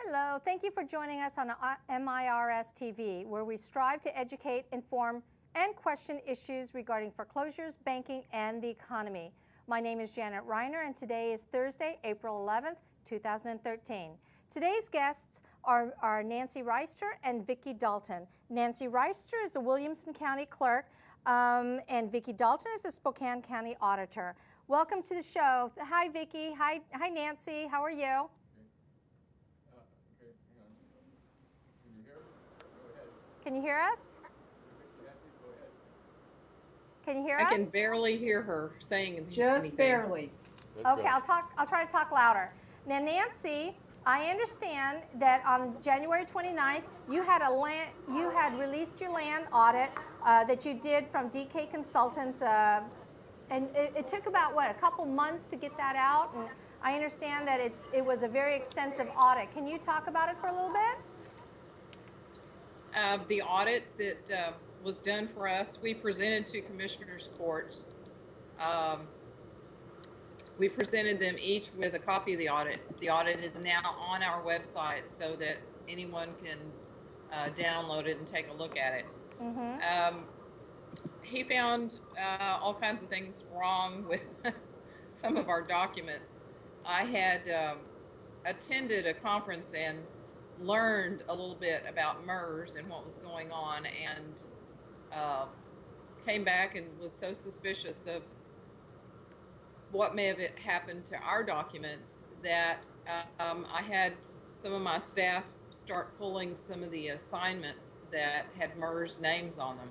Hello, thank you for joining us on MIRS TV, where we strive to educate, inform, and question issues regarding foreclosures, banking, and the economy. My name is Janet Reiner, and today is Thursday, April 11th, 2013. Today's guests are Nancy Rister and Vicki Dalton. Nancy Rister is the Williamson County Clerk, and Vicki Dalton is the Spokane County Auditor. Welcome to the show. Hi, Vicki. Hi, Nancy. How are you? Can you hear us? Can you hear us? I can barely hear her saying just anything. barely. Okay, I'll try to talk louder. Now, Nancy, I understand that on January 29th, you had released your land audit that you did from DK Consultants, and it took about what, a couple months to get that out. And I understand that it was a very extensive audit. Can you talk about it for a little bit? The audit that was done for us, we presented to Commissioners Court. We presented them each with a copy of the audit. The audit is now on our website so that anyone can download it and take a look at it. Mm-hmm. He found all kinds of things wrong with some of our documents. I had attended a conference and learned a little bit about MIRS and what was going on, and came back and was so suspicious of what may have happened to our documents that I had some of my staff start pulling some of the assignments that had MIRS names on them.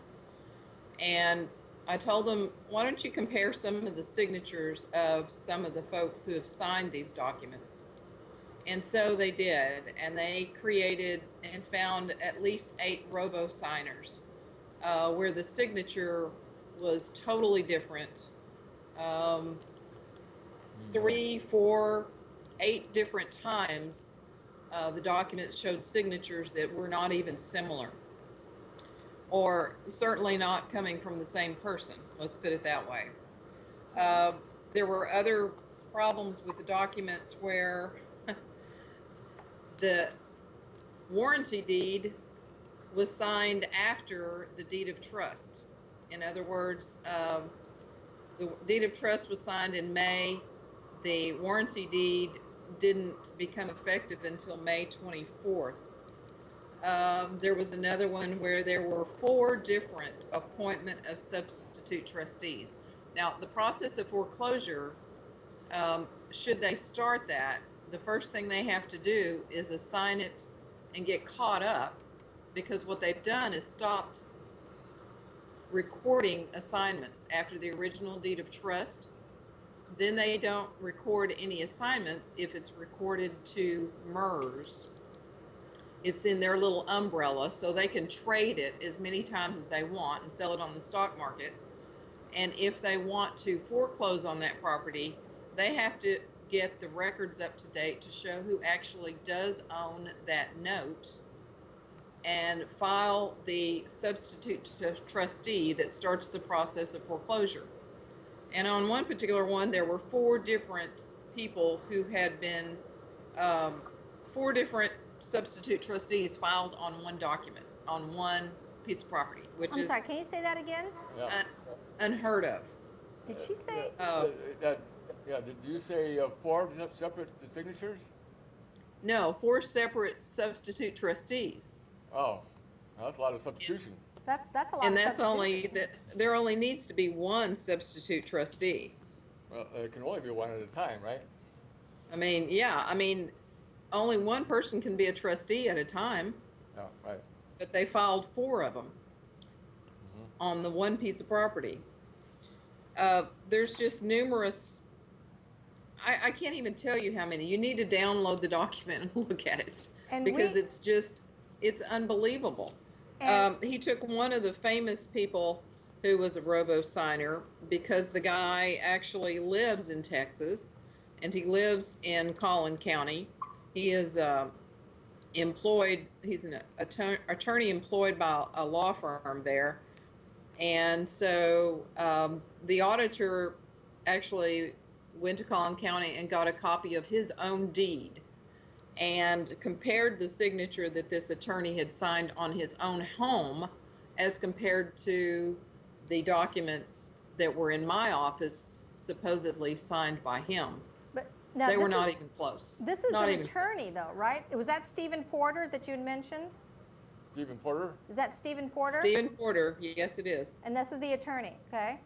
And I told them, why don't you compare some of the signatures of some of the folks who have signed these documents? And so they did, and they created and found at least 8 robo-signers where the signature was totally different. 3, 4, 8 different times the documents showed signatures that were not even similar, or certainly not coming from the same person, let's put it that way. There were other problems with the documents where the warranty deed was signed after the deed of trust. In other words, the deed of trust was signed in May. The warranty deed didn't become effective until May 24th. There was another one where there were 4 different appointment of substitute trustees. Now, the process of foreclosure, should they start that, the first thing they have to do is assign it and get caught up, because what they've done is stopped recording assignments after the original deed of trust. Then they don't record any assignments if it's recorded to MIRS. It's in their little umbrella, so they can trade it as many times as they want and sell it on the stock market. And if they want to foreclose on that property, they have to get the records up to date to show who actually does own that note and file the substitute trustee that starts the process of foreclosure. And on one particular one, there were 4 different people who had been 4 different substitute trustees filed on one document, on one piece of property, which is... I'm sorry, can you say that again? Unheard of. Did she say... Yeah, did you say 4 separate signatures? No, 4 separate substitute trustees. Oh, that's a lot of substitution. That's a lot and of that's substitution. there only needs to be 1 substitute trustee. Well, it can only be 1 at a time, right? I mean, yeah, I mean, only 1 person can be a trustee at a time. Oh, right. But they filed 4 of them on the one piece of property. There's just numerous, I can't even tell you how many. You need to download the document and look at it, and because it's unbelievable. He took one of the famous people who was a robo-signer, because the guy actually lives in Texas, and he lives in Collin County. He is employed, he's an attorney employed by a law firm there. And so the auditor actually went to Collin County and got a copy of his own deed and compared the signature that this attorney had signed on his own home as compared to the documents that were in my office supposedly signed by him. But now They were not even close. This is not an even attorney, close. though, right? Was that Stephen Porter that you had mentioned? Stephen Porter? Is that Stephen Porter? Stephen Porter, yes, it is. And this is the attorney, okay?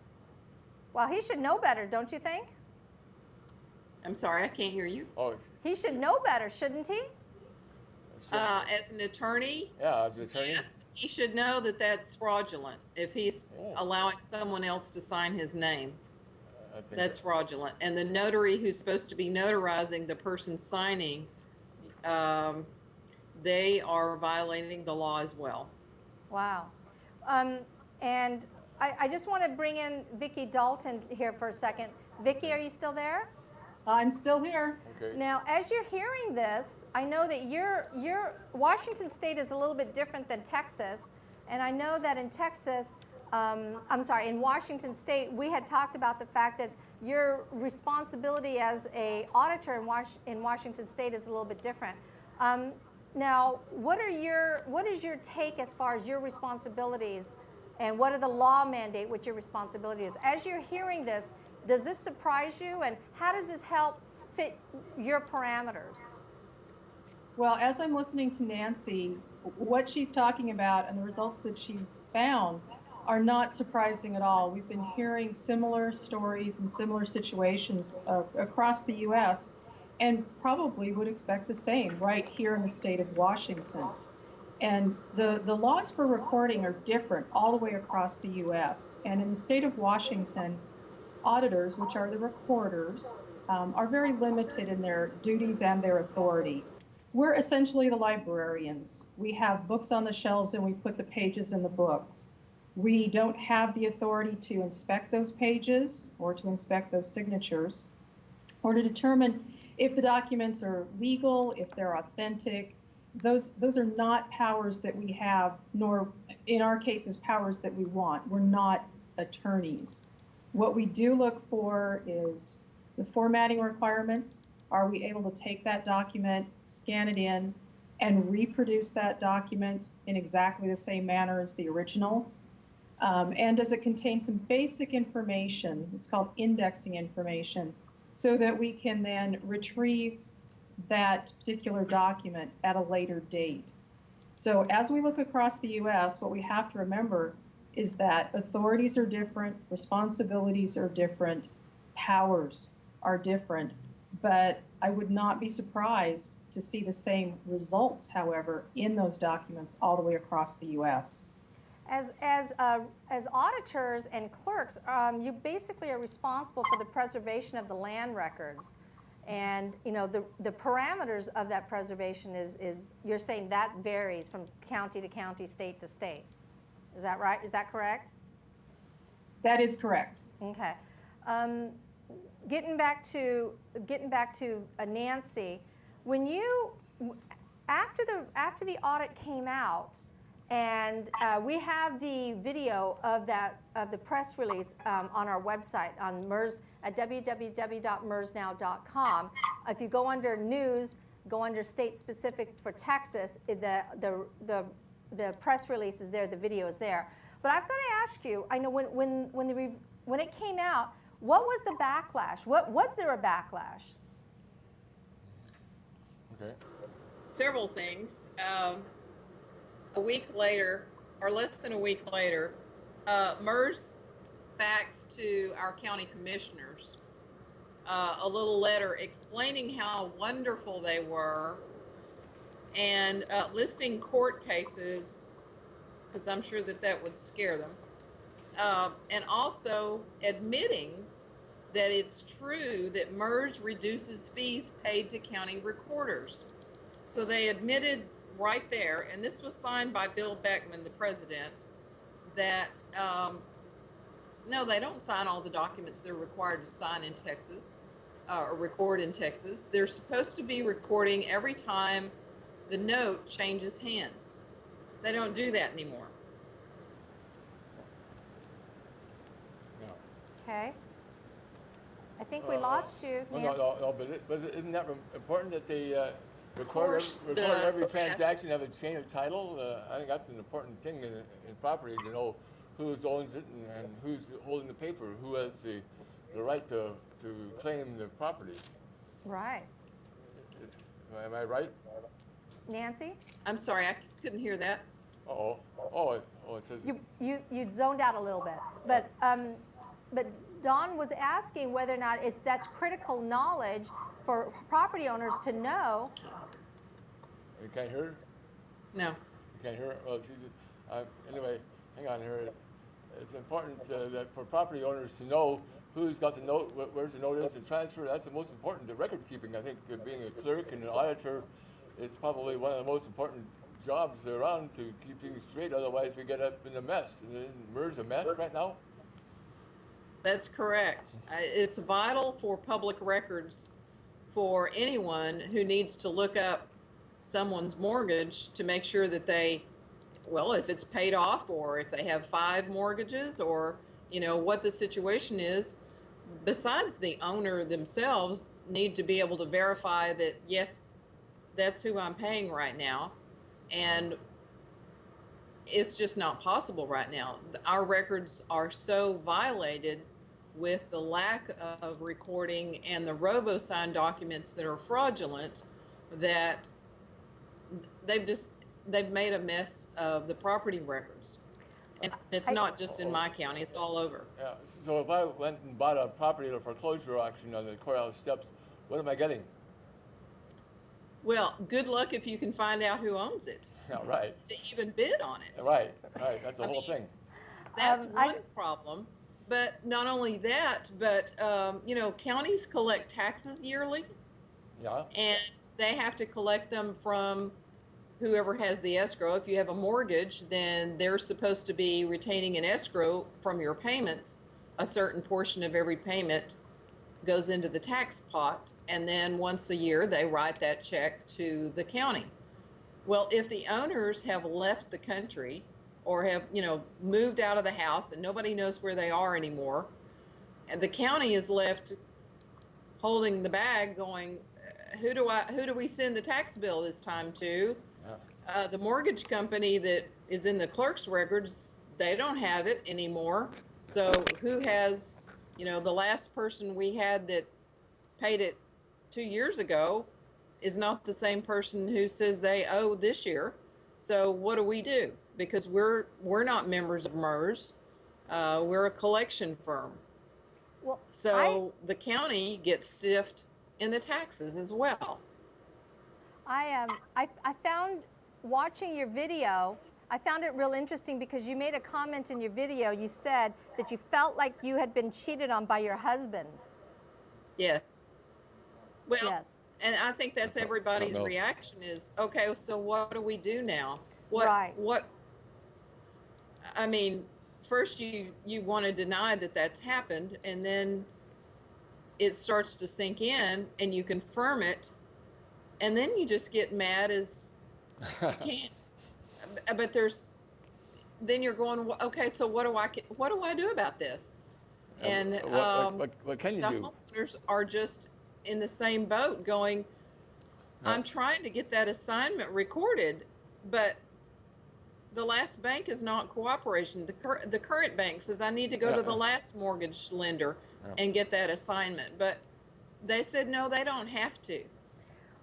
Well, he should know better, don't you think? I'm sorry, I can't hear you. Oh, He should know better, shouldn't he? As an attorney, yeah, as an attorney. yes, he should know that that's fraudulent. If he's allowing someone else to sign his name, that's fraudulent. And the notary who's supposed to be notarizing the person signing, they are violating the law as well. Wow. And I just want to bring in Vicki Dalton here for a second. Vicki, are you still there? I'm still here. Okay. Now, as you're hearing this, I know that Washington State is a little bit different than Texas, and I know that in Texas, in Washington State, we had talked about the fact that your responsibility as a auditor in Washington State is a little bit different. Now, what is your take as far as your responsibilities, and what are the law mandate what your responsibility is? As you're hearing this, does this surprise you, and how does this help fit your parameters? Well, as I'm listening to Nancy, what she's talking about and the results that she's found are not surprising at all. We've been hearing similar stories and similar situations across the U.S. and probably would expect the same right here in the state of Washington. And the laws for recording are different all the way across the U.S. And in the state of Washington, auditors, which are the recorders, are very limited in their duties and their authority. We're essentially the librarians. We have books on the shelves and we put the pages in the books. We don't have the authority to inspect those pages or to inspect those signatures or to determine if the documents are legal, if they're authentic. Those are not powers that we have, nor in our cases, powers that we want. We're not attorneys. What we do look for is the formatting requirements. Are we able to take that document, scan it in, and reproduce that document in exactly the same manner as the original? And does it contain some basic information? It's called indexing information, so that we can then retrieve that particular document at a later date. So as we look across the U.S., what we have to remember is that authorities are different, responsibilities are different, powers are different, but I would not be surprised to see the same results, however, in those documents all the way across the U.S. As auditors and clerks, you basically are responsible for the preservation of the land records. And the parameters of that preservation is you're saying that varies from county to county, state to state. Is that right? Is that correct? That is correct. Okay. Getting back to Nancy, when you after the audit came out, and we have the video of the press release on our website on MIRS at www.mirsnow.com. If you go under news, go under state specific for Texas, the press release is there, the video is there. But I've got to ask you, I know when it came out, what was the backlash? Was there a backlash? Okay. Several things. A week later, or less than a week later, MIRS faxed to our county commissioners a little letter explaining how wonderful they were and listing court cases, because I'm sure that would scare them, and also admitting that it's true that MIRS reduces fees paid to county recorders. So they admitted right there, and this was signed by Bill Beckman, the president, that no, they don't sign all the documents they're required to sign in Texas, or record in Texas. They're supposed to be recording every time the note changes hands. They don't do that anymore. No. Okay. I think we lost you, Nancy. No, but isn't that important that they course, record every transaction, have a chain of title. I think that's an important thing in property, to know who owns it and who's holding the paper, who has the right to claim the property. Right. Am I right? Nancy? I'm sorry, I couldn't hear that. Oh, it says. You zoned out a little bit, but Don was asking whether or not that's critical knowledge for property owners to know. You can't hear her? No. You can't hear her? Well, anyway, hang on here. It's important that for property owners to know who's got the note, where's the notice, the transfer. That's the most important. The record keeping, I think, being a clerk and an auditor is probably one of the most important jobs around to keep things straight. Otherwise, we get up in a mess. And MIRS a mess right now? That's correct. It's vital for public records for anyone who needs to look up someone's mortgage to make sure that they, well, if it's paid off or if they have 5 mortgages or, you know, what the situation is. Besides, the owner themselves need to be able to verify that, yes, that's who I'm paying right now. And it's just not possible right now. Our records are so violated with the lack of recording and the robo-signed documents that are fraudulent that they've made a mess of the property records. And it's not just in my county, it's all over. Yeah, so if I went and bought a property at a foreclosure auction on the courthouse steps, what am I getting? Well, good luck if you can find out who owns it. Yeah, right. To even bid on it. Right, that's the whole thing. That's one problem. But not only that, but, you know, counties collect taxes yearly. Yeah. And they have to collect them from whoever has the escrow. If you have a mortgage, then they're supposed to be retaining an escrow from your payments. A certain portion of every payment goes into the tax pot. And then once a year, they write that check to the county. Well, if the owners have left the country or have, you know, moved out of the house and nobody knows where they are anymore, and the county is left holding the bag going, who do we send the tax bill this time to? Yeah. The mortgage company that is in the clerk's records, they don't have it anymore. So who has, you know, the last person we had that paid it 2 years ago is not the same person who says they owe this year. So what do we do? Because we're not members of MIRS. We're a collection firm. Well, so the county gets stiffed in the taxes as well. I found, watching your video, I found it real interesting because you made a comment in your video. You said that you felt like you had been cheated on by your husband. Yes. Well, yes. And I think that's everybody's reaction is, okay, so what do we do now? What, I mean, first you want to deny that that's happened, and then it starts to sink in and you confirm it, and then you just get mad as you can't. But then you're going, okay, so what do I do about this? And what can you the do? homeowners are just in the same boat going, I'm trying to get that assignment recorded, but the last bank is not cooperation. The current bank says I need to go to the last mortgage lender and get that assignment. But they said, no, they don't have to.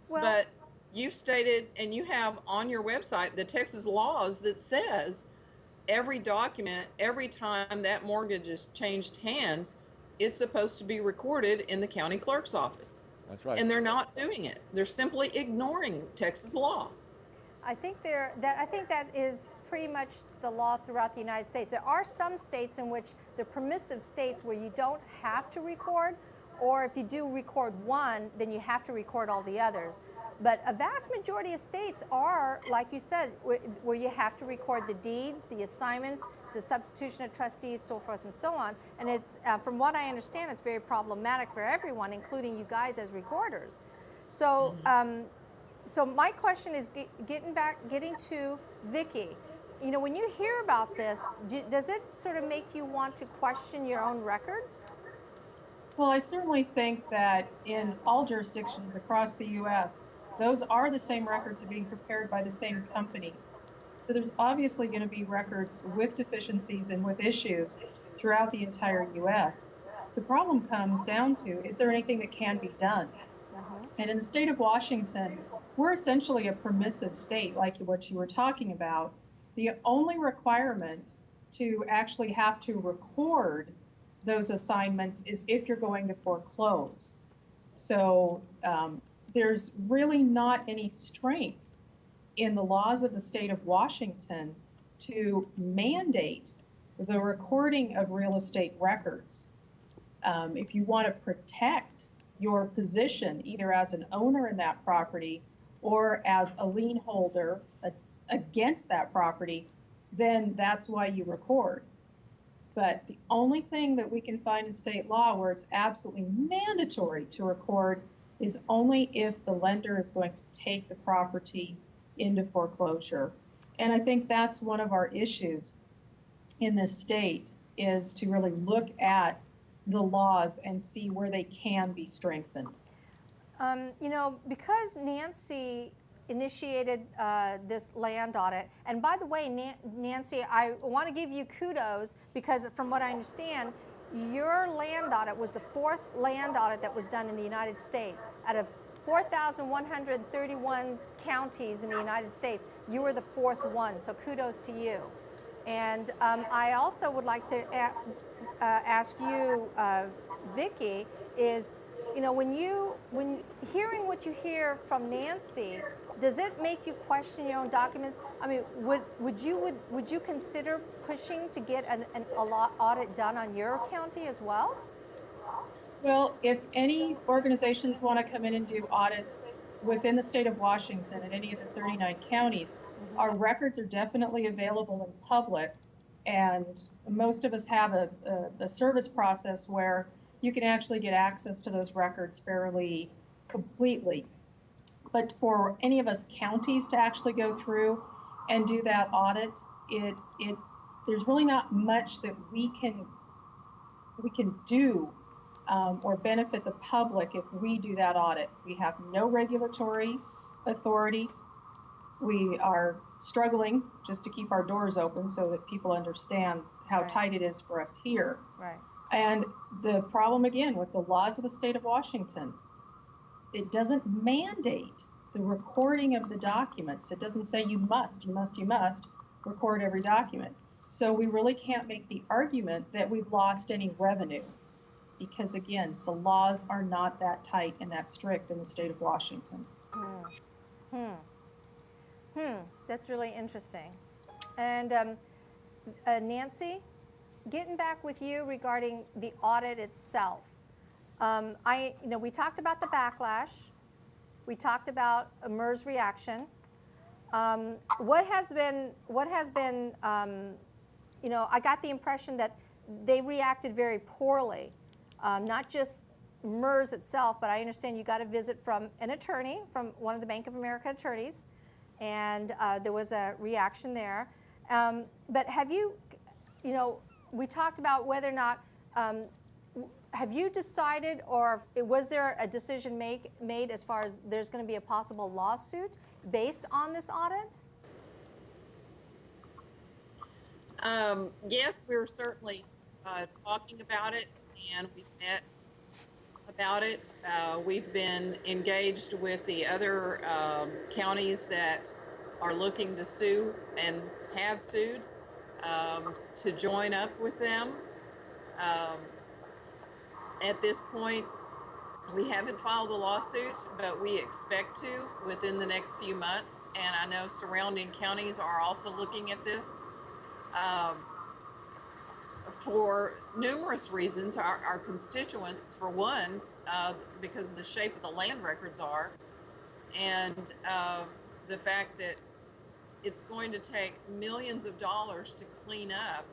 Well, but you've stated, and you have on your website, the Texas laws that says every document, every time that mortgage is changed hands, it's supposed to be recorded in the county clerk's office. That's right. And they're not doing it. They're simply ignoring Texas law. I think that is pretty much the law throughout the United States. There are some states in which they're permissive states where you don't have to record, or if you do record one, then you have to record all the others. But a vast majority of states are, like you said, where you have to record the deeds, the assignments, the substitution of trustees, so forth and so on. And it's, from what I understand, it's very problematic for everyone, including you guys as recorders. So, so my question is getting to Vicki. You know, when you hear about this, does it sort of make you want to question your own records? Well, I certainly think that in all jurisdictions across the U.S., those are the same records that are being prepared by the same companies. So there's obviously going to be records with deficiencies and with issues throughout the entire US. The problem comes down to, is there anything that can be done? And in the state of Washington, we're essentially a permissive state, like what you were talking about. The only requirement to actually have to record those assignments is if you're going to foreclose. So there's really not any strength in the laws of the state of Washington to mandate the recording of real estate records. If you want to protect your position, either as an owner in that property or as a lien holder against that property, then that's why you record. But the only thing that we can find in state law where it's absolutely mandatory to record is only if the lender is going to take the property into foreclosure. And I think that's one of our issues in this state, is to really look at the laws and see where they can be strengthened. You know, because Nancy initiated this land audit, and by the way, Nancy, I want to give you kudos, because from what I understand, your land audit was the 4th land audit that was done in the United States. Out of 4,131 counties in the United States, you were the 4th one, so kudos to you. And I also would like to ask you, Vicki, is, you know, when hearing what you hear from Nancy, does it make you question your own documents? I mean, would you consider pushing to get an audit done on your county as well? Well, if any organizations want to come in and do audits within the state of Washington and any of the 39 counties, our records are definitely available in public. And most of us have a service process where you can actually get access to those records fairly completely. But for any of us counties to actually go through and do that audit, there's really not much that we can do or benefit the public if we do that audit. We have no regulatory authority. We are struggling just to keep our doors open so that people understand how tight it is for us here. Right. And the problem, again, with the laws of the state of Washington, it doesn't mandate the recording of the documents. It doesn't say you must record every document. So we really can't make the argument that we've lost any revenue, because, again, the laws are not that tight and that strict in the state of Washington. That's really interesting. And Nancy, getting back with you regarding the audit itself. We talked about the backlash. We talked about a MIRS reaction. What has been, I got the impression that they reacted very poorly. Not just MIRS itself, but I understand you got a visit from an attorney, from one of the Bank of America attorneys, and there was a reaction there. But have you, we talked about whether or not, have you decided, or was there a decision made as far as there's going to be a possible lawsuit based on this audit? Yes, we were certainly talking about it, and we met about it. We've been engaged with the other counties that are looking to sue and have sued to join up with them. At this point, we haven't filed a lawsuit, but we expect to within the next few months. And I know surrounding counties are also looking at this for numerous reasons. Our constituents, for one, because of the shape of the land records are, and the fact that it's going to take millions of dollars to clean up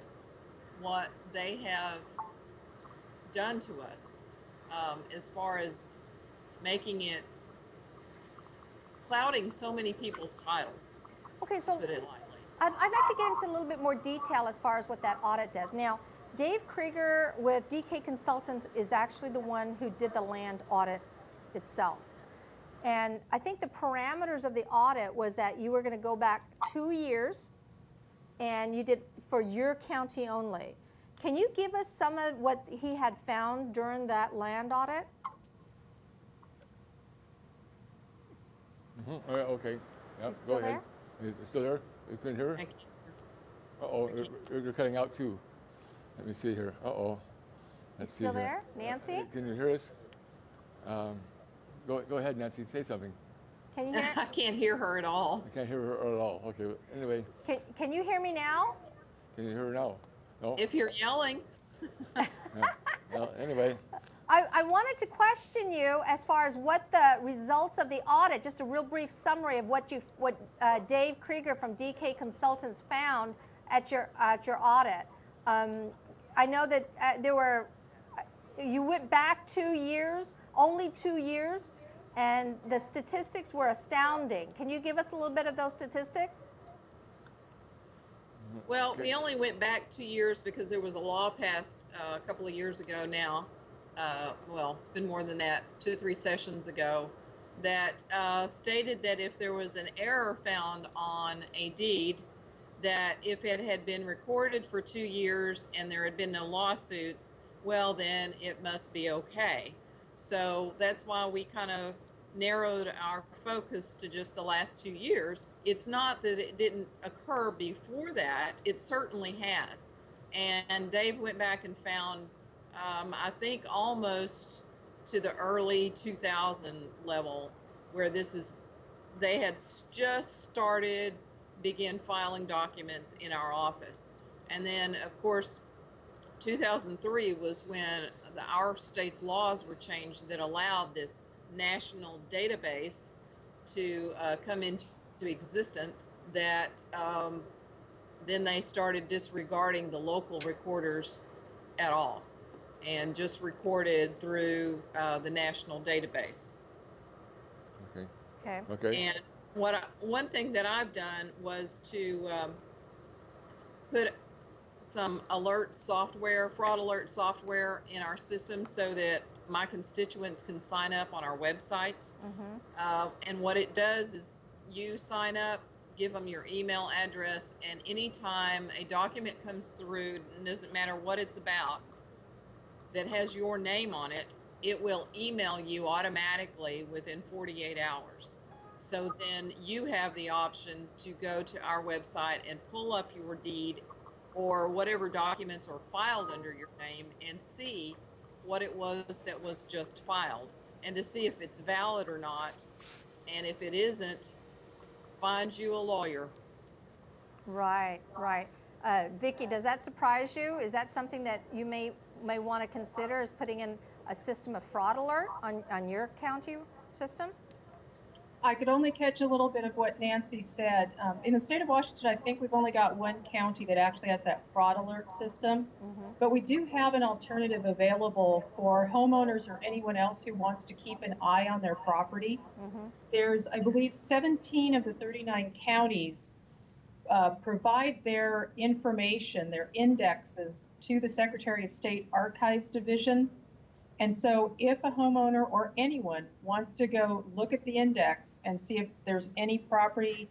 what they have done to us, as far as making it, clouding so many people's titles. Okay, so to put it lightly. I'd like to get into a little bit more detail as far as what that audit does. Now, Dave Krieger with DK Consultants is actually the one who did the land audit itself. And I think the parameters of the audit was that you were going to go back 2 years, and you did for your county only. Can you give us some of what he had found during that land audit? Mm-hmm. Okay. Yeah, You still go ahead. It's still there? You couldn't hear her? Thank you. Uh-oh, you're cutting out too. Let me see here. Uh-oh. Let's see Still here. there, Nancy? Can you hear us? Go ahead, Nancy. Say something. Can you hear? I can't hear her at all. I can't hear her at all. Okay. Anyway, Can you hear me now? can you hear her now? No. If you're yelling, Yeah. Well, anyway. I wanted to question you as far as what the results of the audit, just a real brief summary of what Dave Krieger from DK Consultants found at your audit. I know that you went back 2 years, only 2 years, and the statistics were astounding. Can you give us a little bit of those statistics? well, we only went back 2 years because there was a law passed a couple of years ago now. Well, it's been more than that, 2 or 3 sessions ago, that stated that if there was an error found on a deed, that if it had been recorded for 2 years and there had been no lawsuits, well, then it must be okay. So that's why we kind of narrowed our focus to just the last 2 years. It's not that it didn't occur before that, it certainly has. And Dave went back and found, I think, almost to the early 2000 level, where they had just started begin filing documents in our office. And then, of course, 2003 was when our state's laws were changed that allowed this national database to come into existence, that then they started disregarding the local recorders at all and just recorded through the national database. Okay. Okay. Okay. And one thing that I've done was to put some fraud alert software in our system so that my constituents can sign up on our website. Mm-hmm. And what it does is you sign up, give them your email address, and anytime a document comes through, it doesn't matter what it's about, that has your name on it, it will email you automatically within 48 hours. So then you have the option to go to our website and pull up your deed or whatever documents are filed under your name and see what it was that was just filed, and to see if it's valid or not. And if it isn't, find you a lawyer. Right, right. Vicki, does that surprise you? Is that something that you may want to consider, is putting in a system of fraud alert on your county system? I could only catch a little bit of what Nancy said. In the state of Washington, I think we've only got one county that actually has that fraud alert system. Mm-hmm. But we do have an alternative available for homeowners or anyone else who wants to keep an eye on their property. Mm-hmm. There's, I believe, 17 of the 39 counties provide their information, their indexes, to the Secretary of State Archives Division. And so if a homeowner or anyone wants to go look at the index and see if there's any property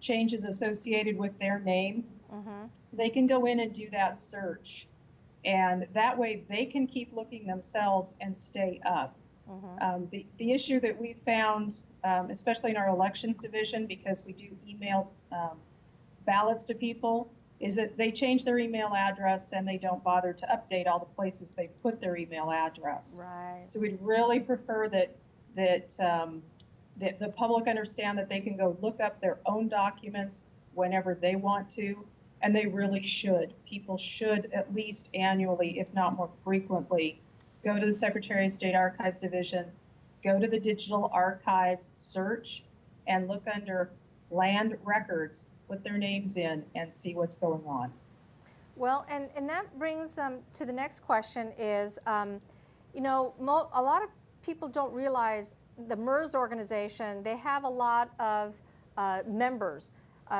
changes associated with their name, Mm-hmm. they can go in and do that search. And that way they can keep looking themselves and stay up. Mm-hmm. The issue that we found, especially in our elections division, because we do email ballots to people, is that they change their email address and they don't bother to update all the places they put their email address. Right. So we'd really prefer that the public understand that they can go look up their own documents whenever they want to, and they really should. People should at least annually, if not more frequently, go to the Secretary of State Archives Division, go to the Digital Archives search, and look under land records, put their names in, and see what's going on. Well, and that brings to the next question is, you know, a lot of people don't realize the MIRS organization, they have a lot of members.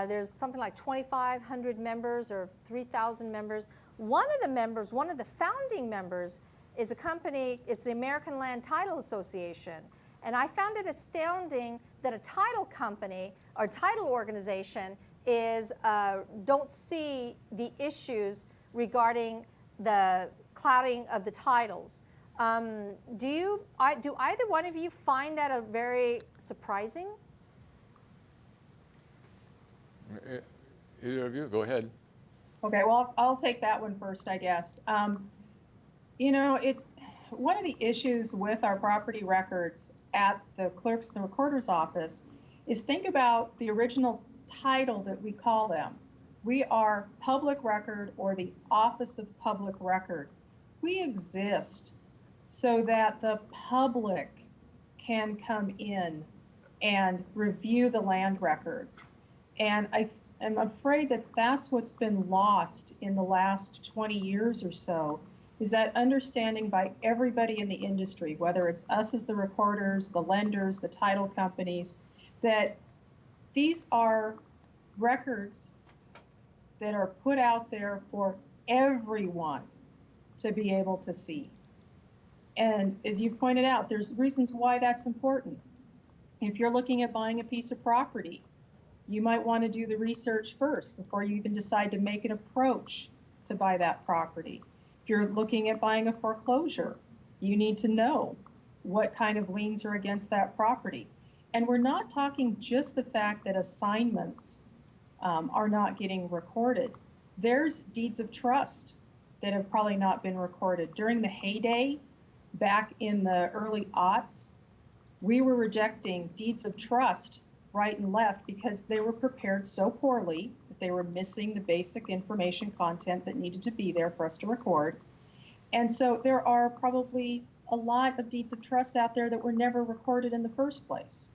There's something like 2,500 members or 3,000 members. One of the founding members is a company, it's the American Land Title Association. And I found it astounding that a title company or title organization don't see the issues regarding the clouding of the titles. Do either one of you find that very surprising? Either of you, go ahead. Okay, well, I'll take that one first, I guess. You know, one of the issues with our property records at the clerk's and the recorder's office is think about the original title that we call them. We are public record or the Office of Public Record. We exist so that the public can come in and review the land records. And I'm afraid that that's what's been lost in the last 20 years or so, is that understanding by everybody in the industry, whether it's us as the recorders, the lenders, the title companies, that these are records that are put out there for everyone to be able to see. And as you pointed out, there's reasons why that's important. If you're looking at buying a piece of property, you might want to do the research first before you even decide to make an approach to buy that property. If you're looking at buying a foreclosure, you need to know what kind of liens are against that property. And we're not talking just the fact that assignments are not getting recorded. There's deeds of trust that have probably not been recorded. During the heyday, back in the early aughts, we were rejecting deeds of trust right and left because they were prepared so poorly that they were missing the basic information content that needed to be there for us to record. And so there are probably a lot of deeds of trust out there that were never recorded in the first place.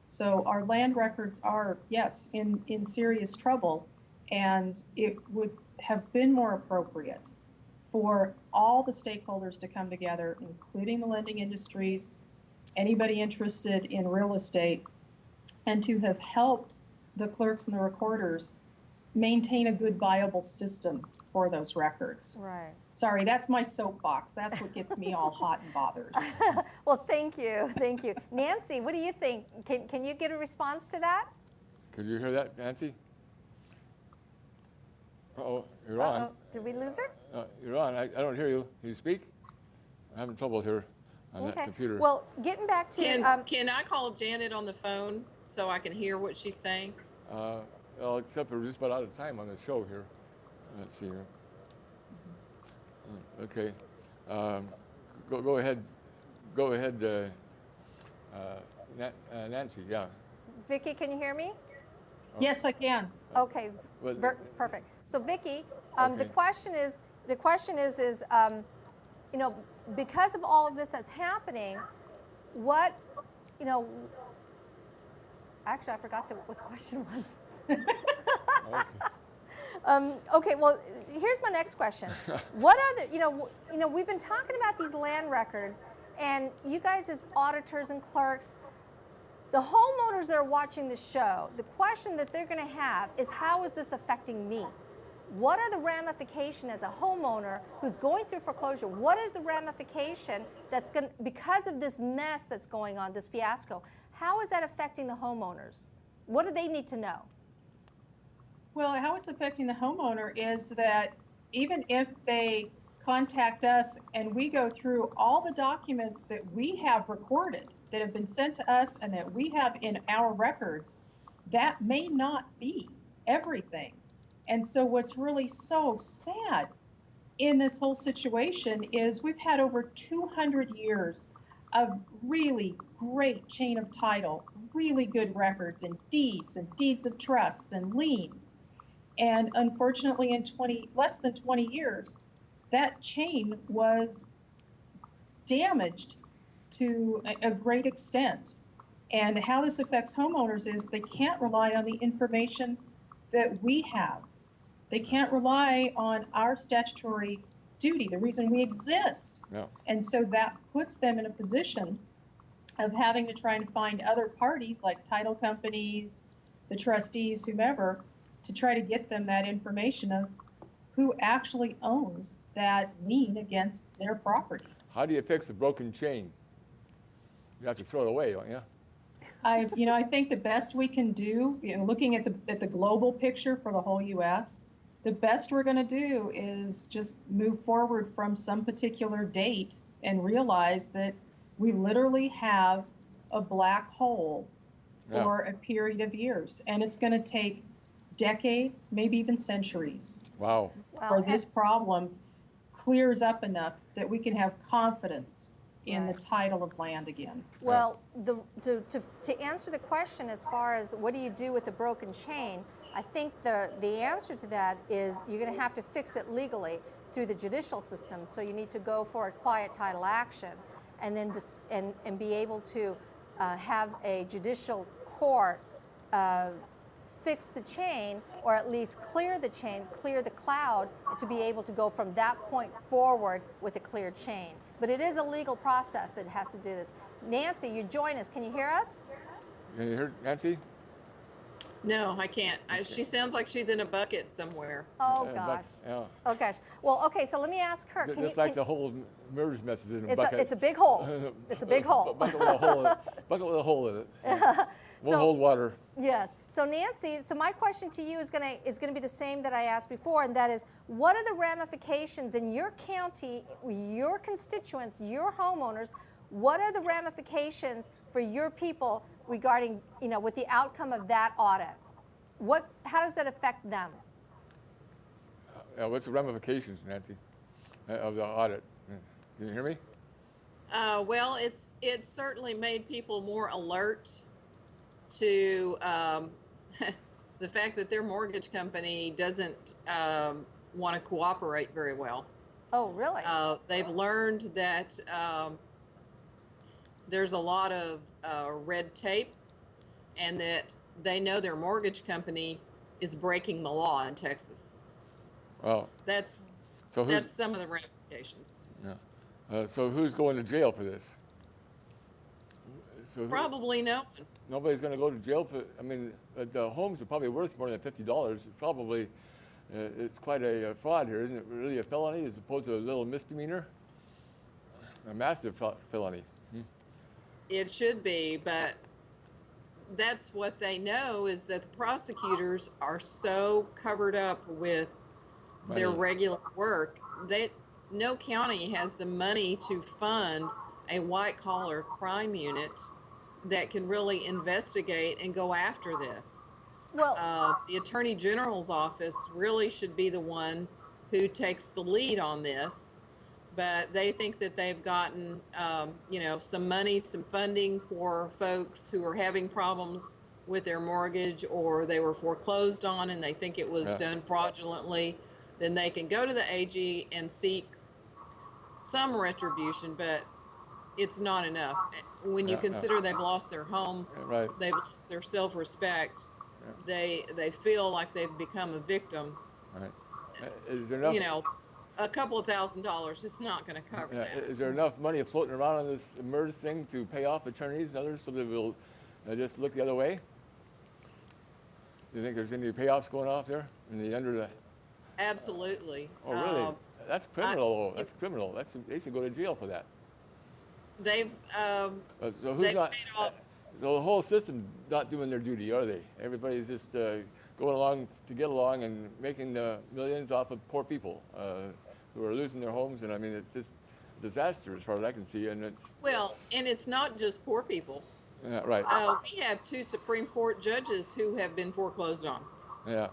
So our land records are, yes, in serious trouble, and it would have been more appropriate for all the stakeholders to come together, including the lending industries, anybody interested in real estate, and to have helped the clerks and the recorders maintain a good, viable system for those records. Right. Sorry, that's my soapbox. That's what gets me all hot and bothered. Well, thank you. Thank you. Nancy, what do you think? Can you get a response to that? Could you hear that, Nancy? Uh-oh, you're on. Did we lose her? You're on. I don't hear you. Can you speak? I'm having trouble here on that computer. Well, getting back to... Can I call Janet on the phone so I can hear what she's saying? Well, except we're just about out of time on the show here. Let's see here. Okay. Go ahead. Go ahead, Nancy. Yeah. Vicki, can you hear me? Yes, I can. Okay. Perfect. So, Vicki, Okay. the question is, you know, because of all of this that's happening, what, you know, actually, I forgot what the question was. Okay, well, here's my next question. What are the, you know, we've been talking about these land records, and you guys as auditors and clerks, the homeowners that are watching the show, the question that they're going to have is, how is this affecting me? What are the ramifications as a homeowner who's going through foreclosure? What is the ramification that's going because of this mess that's going on, this fiasco? How is that affecting the homeowners? What do they need to know? Well, how it's affecting the homeowner is that even if they contact us and we go through all the documents that we have recorded, that have been sent to us and that we have in our records, that may not be everything. And so what's really so sad in this whole situation is we've had over 200 years of really great chain of title, really good records and deeds of trusts and liens. And unfortunately, in less than 20 years, that chain was damaged to a great extent. And how this affects homeowners is they can't rely on the information that we have. They can't rely on our statutory duty, the reason we exist. Yeah. And so that puts them in a position of having to try and find other parties like title companies, the trustees, whomever, to try to get them that information of who actually owns that lien against their property. How do you fix the broken chain? You have to throw it away, don't you? I think the best we can do, looking at the global picture for the whole U.S., the best we're going to do is just move forward from some particular date and realize that we literally have a black hole for a period of years, and it's going to take decades, maybe even centuries, Wow. for this problem clears up enough that we can have confidence in the title of land again. Well, to answer the question as far as what do you do with the broken chain, I think the answer to that is you're going to have to fix it legally through the judicial system. So you need to go for a quiet title action, and then and be able to have a judicial court fix the chain, or at least clear the chain, clear the cloud, to be able to go from that point forward with a clear chain. But it is a legal process that has to do this. Nancy, you join us. Can you hear us? Can you hear Nancy? No, I can't. She sounds like she's in a bucket somewhere. Oh, gosh. Oh, gosh. Well, okay, so let me ask her. Just like the whole MIRS mess is in a bucket. It's a big hole. It's a big hole. Bucket with a hole in it. Won't hold water. Yes. So Nancy, so my question to you is going to be the same that I asked before, and that is, what are the ramifications in your county, your constituents, your homeowners? What are the ramifications for your people regarding, with the outcome of that audit? How does that affect them? What's the ramifications, Nancy, of the audit? Can you hear me? Well, it's certainly made people more alert to the fact that their mortgage company doesn't want to cooperate very well. Oh, really? They've learned that there's a lot of red tape, and that they know their mortgage company is breaking the law in Texas. Well, that's some of the ramifications. Yeah. So who's going to jail for this? Probably no one. Nobody's going to go to jail for. I mean, the homes are probably worth more than $50. It's probably, it's quite a fraud here, isn't it? Really a felony as opposed to a little misdemeanor, a massive felony. It should be, but that's what they know, is that the prosecutors are so covered up with their regular work that no county has the money to fund a white-collar crime unit that can really investigate and go after this. Well, the Attorney General's office really should be the one who takes the lead on this, but they think that they've gotten, some money, some funding for folks who are having problems with their mortgage, or they were foreclosed on and they think it was done fraudulently. Then they can go to the AG and seek some retribution, but it's not enough. When you consider they've lost their home, they've lost their self-respect, they feel like they've become a victim. Right. Is there enough? A couple of $1,000s is not going to cover that. Is there enough money floating around on this MIRS thing to pay off attorneys and others so they will just look the other way? Do you think there's any payoffs going off there under the? Absolutely. Oh, really? That's criminal. That's criminal. They should go to jail for that. They've so who's not? So the whole system not doing their duty, are they? Everybody's just going along to get along and making millions off of poor people who are losing their homes. And I mean, it's just a disaster as far as I can see. And it's not just poor people. Yeah, right. We have 2 Supreme Court judges who have been foreclosed on. Yeah.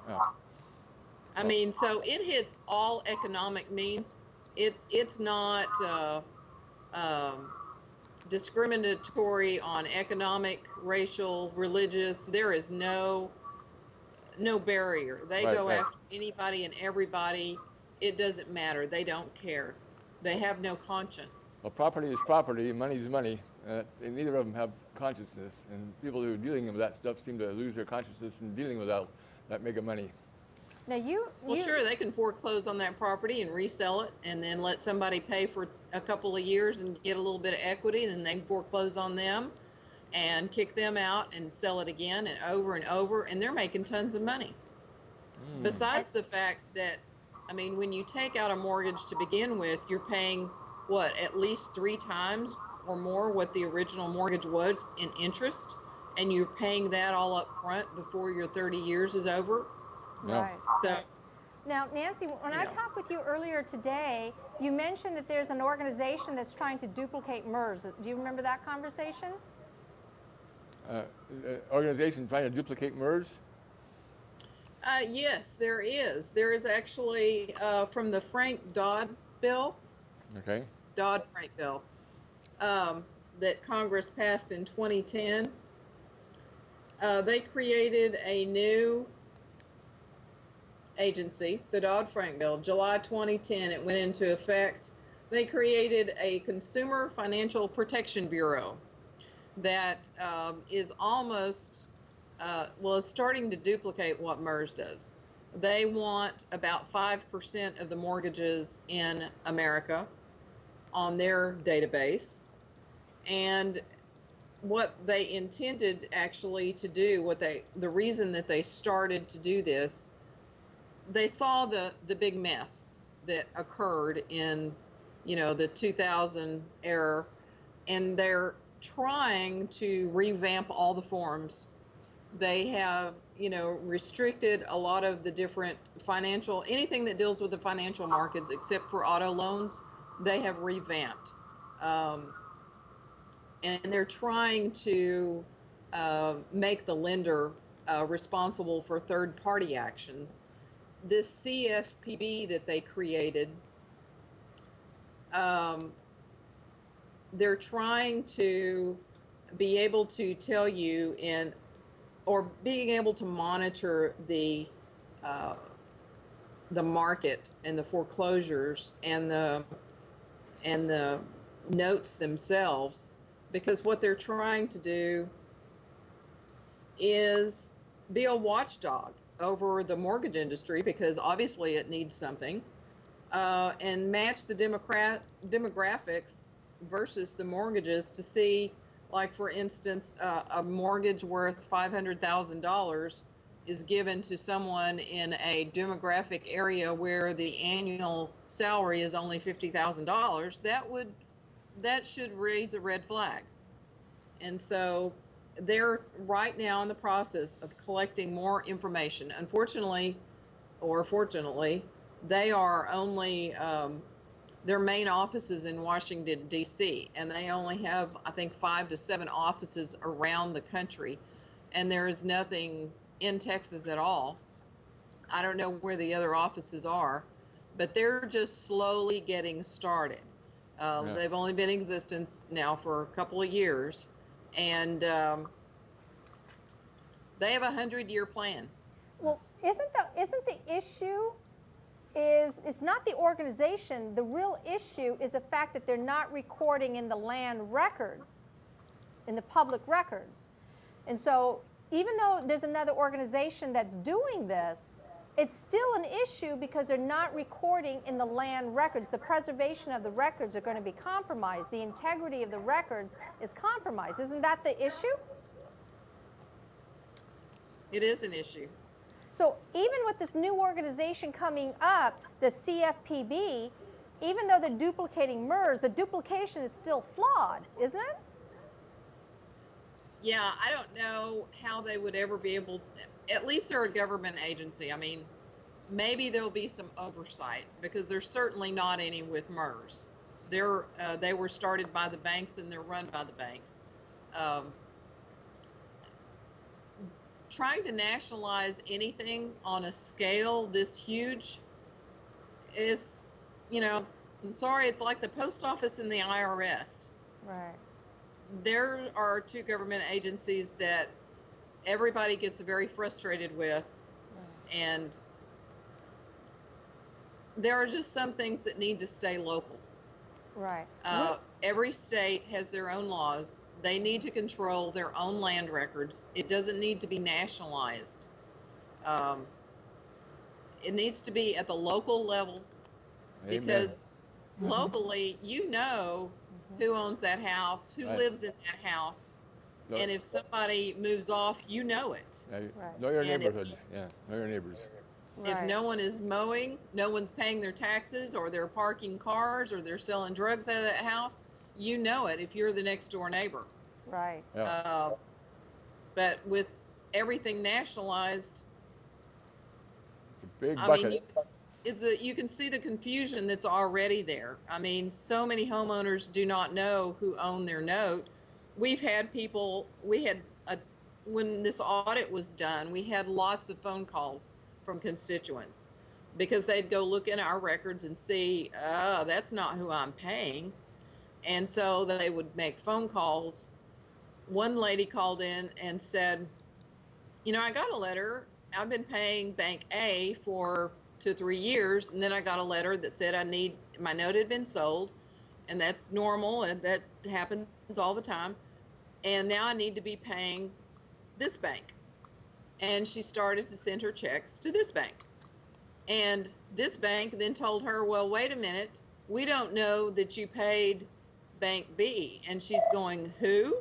I mean, so it hits all economic means. It's not discriminatory on economic, racial, religious. There is no barrier. They go after anybody and everybody. It doesn't matter. They don't care. They have no conscience. Well, property is property, money is money. And neither of them have consciousness. And people who are dealing with that stuff seem to lose their consciousness in dealing with that mega money. Now sure, they can foreclose on that property and resell it, and then let somebody pay for a couple of years and get a little bit of equity, and then they can foreclose on them and kick them out and sell it again and over, and they're making tons of money. Besides the fact that, I mean, when you take out a mortgage to begin with, you're paying, at least 3 times or more what the original mortgage was in interest, and you're paying that all up front before your 30 years is over. Yeah. Right. So, Now, Nancy, when I talked with you earlier today, you mentioned that there's an organization that's trying to duplicate MIRS. Do you remember that conversation? Organization trying to duplicate MIRS? yes, there is. There is actually from the Frank-Dodd bill. Okay. Dodd-Frank bill that Congress passed in 2010. They created a new agency, the Dodd-Frank bill, July 2010. It went into effect. They created a Consumer Financial Protection Bureau that is almost, well, is starting to duplicate what MIRS does. They want about 5% of the mortgages in America on their database. And what they intended actually to do, the reason that they started to do this, they saw the big mess that occurred in, the 2000 era, and they're trying to revamp all the forms. They have, restricted a lot of the different anything that deals with the financial markets except for auto loans, they have revamped. And they're trying to make the lender responsible for third-party actions. This CFPB that they created, they're trying to be able to tell you or being able to monitor the market and the foreclosures and the notes themselves, because what they're trying to do is be a watchdog over the mortgage industry, because obviously it needs something, and match the demographics versus the mortgages to see, like, for instance, a mortgage worth $500,000 is given to someone in a demographic area where the annual salary is only $50,000, that should raise a red flag. And so they're right now in the process of collecting more information. Unfortunately, or fortunately, they are only, their main office is in Washington, D.C., and they only have, I think, 5 to 7 offices around the country, and there is nothing in Texas at all. I don't know where the other offices are, but they're just slowly getting started. They've only been in existence now for a couple of years, and they have a 100-year plan. Well, isn't the issue it's not the organization. The real issue is the fact that they're not recording in the land records, in the public records. And so even though there's another organization that's doing this, it's still an issue because they're not recording in the land records. The preservation of the records are going to be compromised. The integrity of the records is compromised. Isn't that the issue? It is an issue. So even with this new organization coming up, the CFPB, even though they're duplicating MIRS, the duplication is still flawed, isn't it? Yeah, I don't know how they would ever be able, at least they're a government agency. I mean, maybe there'll be some oversight, because there's certainly not any with MIRS. They were started by the banks and they're run by the banks. Trying to nationalize anything on a scale this huge is, I'm sorry, it's like the post office and the IRS. Right. There are 2 government agencies that everybody gets very frustrated with, and there are just some things that need to stay local. Right. Every state has their own laws. They need to control their own land records. It doesn't need to be nationalized. It needs to be at the local level. Amen. Because locally, who owns that house, who lives in that house, and if somebody moves off, you know it. Know your neighborhood. Know your neighbors. If no one is mowing, no one's paying their taxes, or they're parking cars, or they're selling drugs out of that house, you know it if you're the next door neighbor. Right. Yeah. But with everything nationalized, It's a big I bucket. mean, you can see the confusion that's already there. I mean, so many homeowners do not know who own their note. We've had people, when this audit was done, we had lots of phone calls from constituents because they'd go look in our records and see, oh, that's not who I'm paying. And so they would make phone calls. One lady called in and said, you know, I got a letter. I've been paying Bank A for 2-3 years, and then I got a letter that said my note had been sold, and that's normal, and that happens all the time. And now I need to be paying this bank. And she started to send her checks to this bank. And this bank then told her, well, wait a minute, we don't know that you paid Bank B. And she's going, who?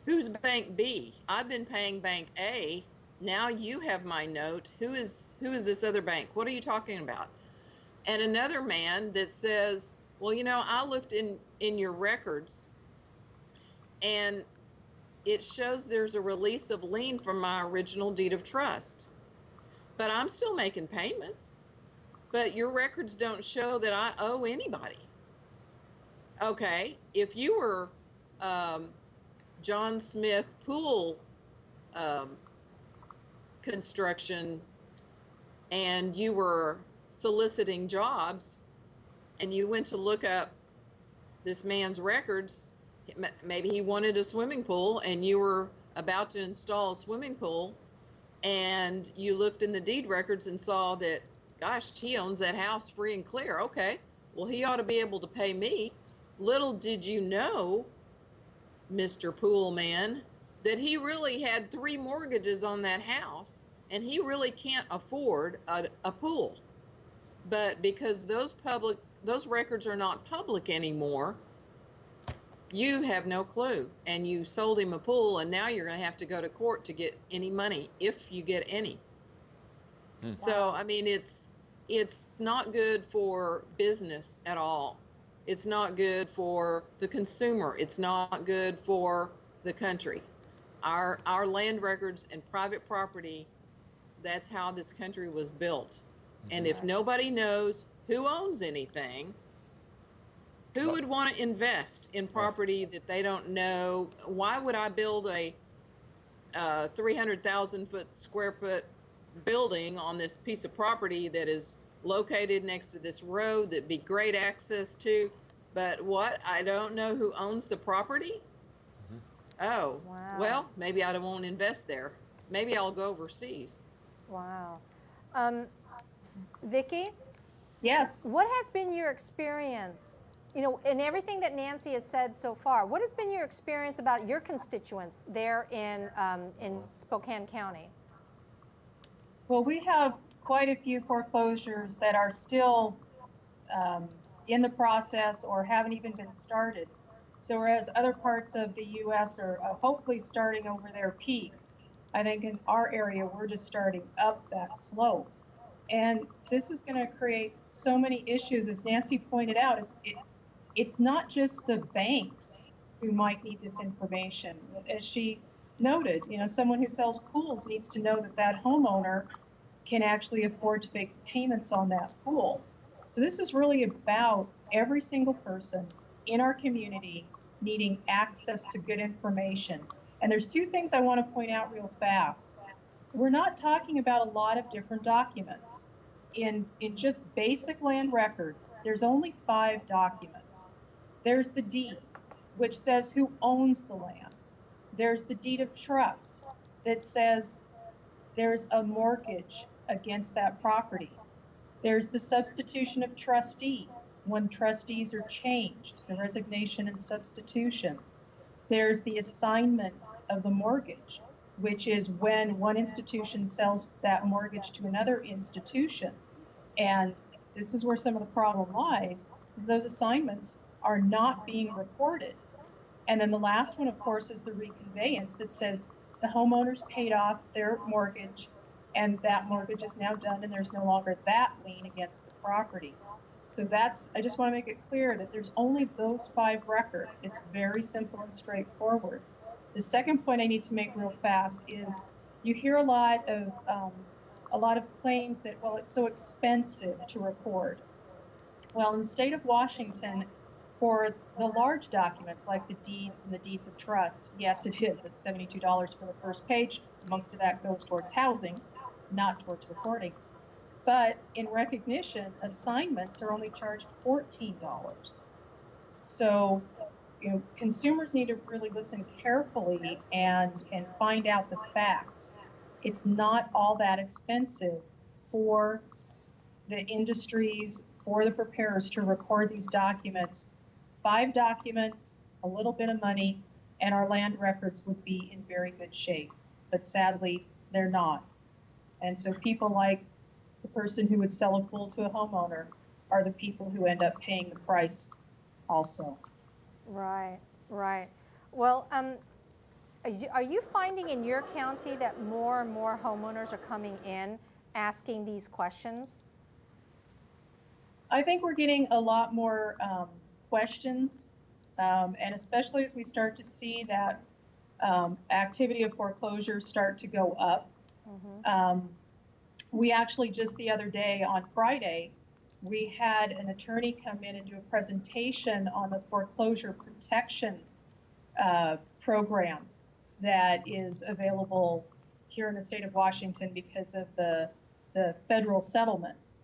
Who's Bank B? I've been paying Bank A. Now you have my note. Who is this other bank? What are you talking about? And another man that says, well, you know, I looked in your records and it shows there's a release of lien from my original deed of trust. But I'm still making payments. But your records don't show that I owe anybody. Okay, if you were John Smith Pool construction and you were soliciting jobs and you went to look up this man's records, maybe he wanted a swimming pool and you were about to install a swimming pool and you looked in the deed records and saw that, gosh, he owns that house free and clear. Okay, well, he ought to be able to pay me. Little did you know, Mr. Pool Man, that he really had 3 mortgages on that house and he really can't afford a pool. But because those records are not public anymore, you have no clue, and you sold him a pool, and now you're going to have to go to court to get any money, if you get any. So, I mean, it's not good for business at all. It's not good for the consumer. It's not good for the country. Our land records and private property, that's how this country was built. And if nobody knows who owns anything, who would want to invest in property that they don't know? Why would I build a 300,000 square foot building on this piece of property that is located next to this road that'd be great access to? But what? I don't know who owns the property? Oh, Wow. well, maybe I won't invest there. Maybe I'll go overseas. Wow. Vicki, Yes. what has been your experience, you know, in everything that Nancy has said so far? What has been your experience about your constituents there in Spokane County? Well, we have quite a few foreclosures that are still in the process or haven't even been started. So whereas other parts of the U.S. are hopefully starting over their peak, I think in our area, we're just starting up that slope. And this is going to create so many issues. As Nancy pointed out, it's not just the banks who might need this information. As she noted, you know, someone who sells pools needs to know that that homeowner can actually afford to make payments on that pool. So this is really about every single person in our community needing access to good information. And there's 2 things I want to point out real fast. We're not talking about a lot of different documents. In just basic land records, there's only 5 documents. There's the deed, which says who owns the land. There's the deed of trust that says there's a mortgage against that property. There's the substitution of trustee, when trustees are changed, the resignation and substitution. There's the assignment of the mortgage, which is when one institution sells that mortgage to another institution. And this is where some of the problem lies, is those assignments are not being recorded. And then the last one, of course, is the reconveyance that says the homeowners paid off their mortgage and that mortgage is now done and there's no longer that lien against the property. So that's, I just want to make it clear that there's only those 5 records. It's very simple and straightforward. The second point I need to make real fast is you hear a lot of claims that, well, it's so expensive to record. Well, in the state of Washington, for the large documents like the deeds and the deeds of trust, yes, it is. It's $72 for the first page. Most of that goes towards housing, not towards recording. But in recognition, assignments are only charged $14. So, consumers need to really listen carefully and find out the facts. It's not all that expensive for the industries, for the preparers to record these documents. 5 documents, a little bit of money, and our land records would be in very good shape. But sadly, they're not. And so people like the person who would sell a pool to a homeowner are the people who end up paying the price also. Right, right. Well, are you finding in your county that more and more homeowners are coming in asking these questions? I think we're getting a lot more questions, and especially as we start to see that activity of foreclosure start to go up. Mm-hmm. We actually just the other day on Friday, we had an attorney come in and do a presentation on the foreclosure protection program that is available here in the state of Washington because of the federal settlements.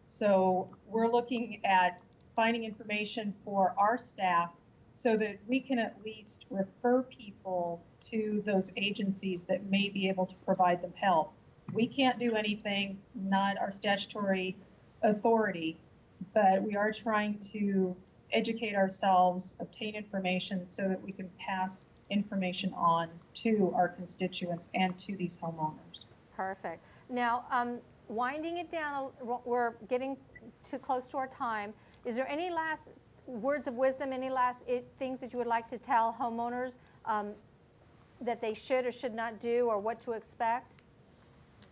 So we're looking at finding information for our staff so that we can at least refer people to those agencies that may be able to provide them help. We can't do anything, not our statutory authority, but we are trying to educate ourselves, obtain information so that we can pass information on to our constituents and to these homeowners. Perfect. Now, winding it down, we're getting too close to our time. Is there any last words of wisdom, any last things that you would like to tell homeowners that they should or should not do, or what to expect?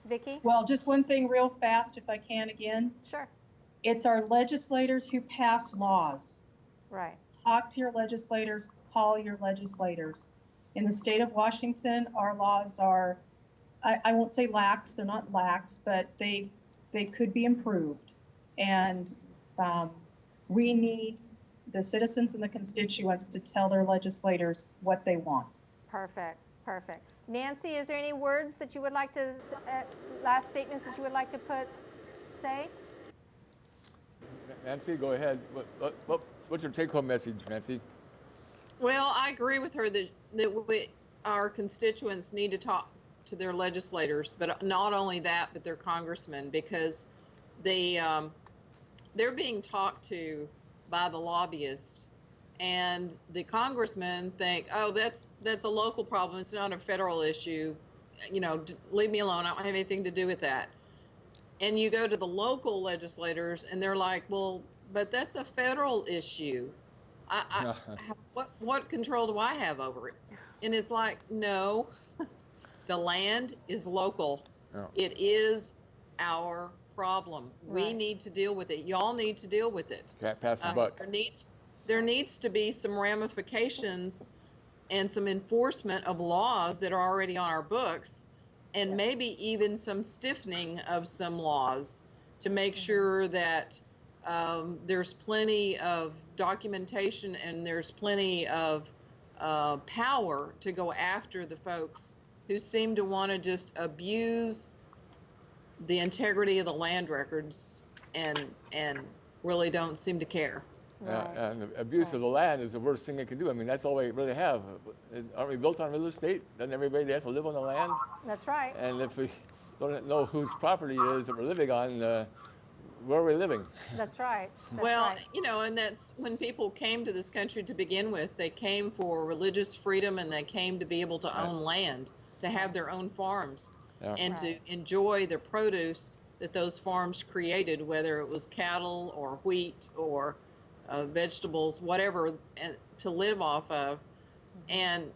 Vicki? Well, just one thing real fast, if I can again. Sure. It's our legislators who pass laws. Right. Talk to your legislators, call your legislators. In the state of Washington, our laws are, I won't say lax, they're not lax, but they could be improved. And we need the citizens and the constituents to tell their legislators what they want. Perfect, perfect. Nancy, is there any words that you would like to, last statements that you would like to say? Nancy, go ahead. What's your take-home message, Nancy? Well, I agree with her that our constituents need to talk to their legislators, but not only that, but their congressmen, because they're being talked to by the lobbyists, and the congressmen think, oh, that's a local problem. It's not a federal issue. Leave me alone. I don't have anything to do with that. And you go to the local legislators, and they're like, well, but that's a federal issue. What control do I have over it? And it's like, no, the land is local. Oh. It is our problem. Right. We need to deal with it. Y'all need to deal with it. Can't pass the buck. There needs to be some ramifications and some enforcement of laws that are already on our books, and yes, maybe even some stiffening of some laws to make sure that there's plenty of documentation and there's plenty of power to go after the folks who seem to want to just abuse the integrity of the land records and really don't seem to care. Right. And the abuse of the land is the worst thing they can do. I mean, that's all we really have. Aren't we built on real estate? Doesn't everybody have to live on the land? That's right. And if we don't know whose property it is that we're living on, where are we living? That's right. That's right. And that's when people came to this country to begin with. They came for religious freedom, and they came to be able to own land, to have their own farms, and to enjoy the produce that those farms created, whether it was cattle or wheat or vegetables, whatever, to live off of. And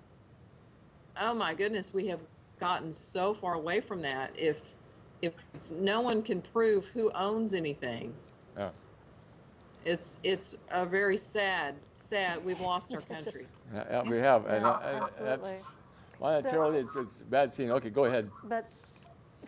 oh my goodness, we have gotten so far away from that. If no one can prove who owns anything, It's a very sad. We've lost our country. Yeah, we have. And, Yeah, absolutely. that's, monetarily, it's a bad scene. Okay, go ahead. But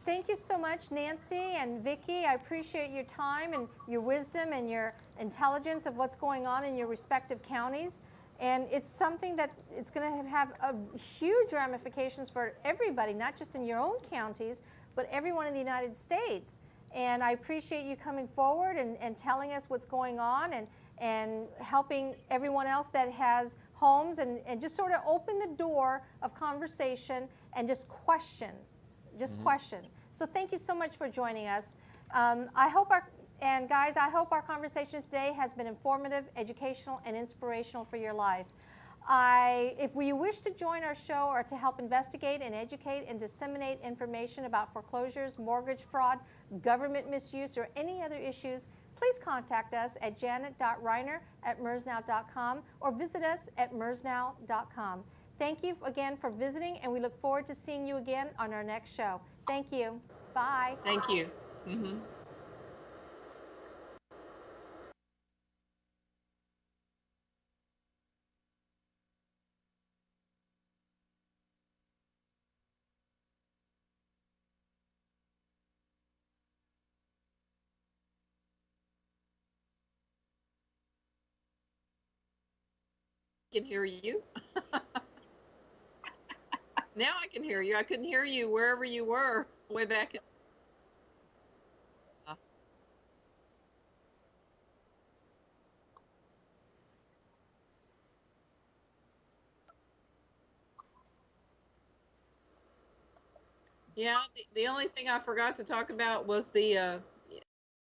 thank you so much, Nancy and Vicki. I appreciate your time and your wisdom and your intelligence of what's going on in your respective counties. And it's something that it's going to have huge ramifications for everybody, not just in your own counties, but everyone in the United States. And I appreciate you coming forward and telling us what's going on and helping everyone else that has homes and just sort of open the door of conversation and just question. Question. So thank you so much for joining us. Guys, I hope our conversation today has been informative, educational, and inspirational for your life. If you wish to join our show or to help investigate and educate and disseminate information about foreclosures, mortgage fraud, government misuse, or any other issues, please contact us at janet.reiner@mirsnow.com or visit us at mirsnow.com. Thank you again for visiting, and we look forward to seeing you again on our next show. Thank you. Bye. Thank you. Mm-hmm. Can hear you. Now I can hear you. I couldn't hear you wherever you were way back. Yeah, the only thing I forgot to talk about was the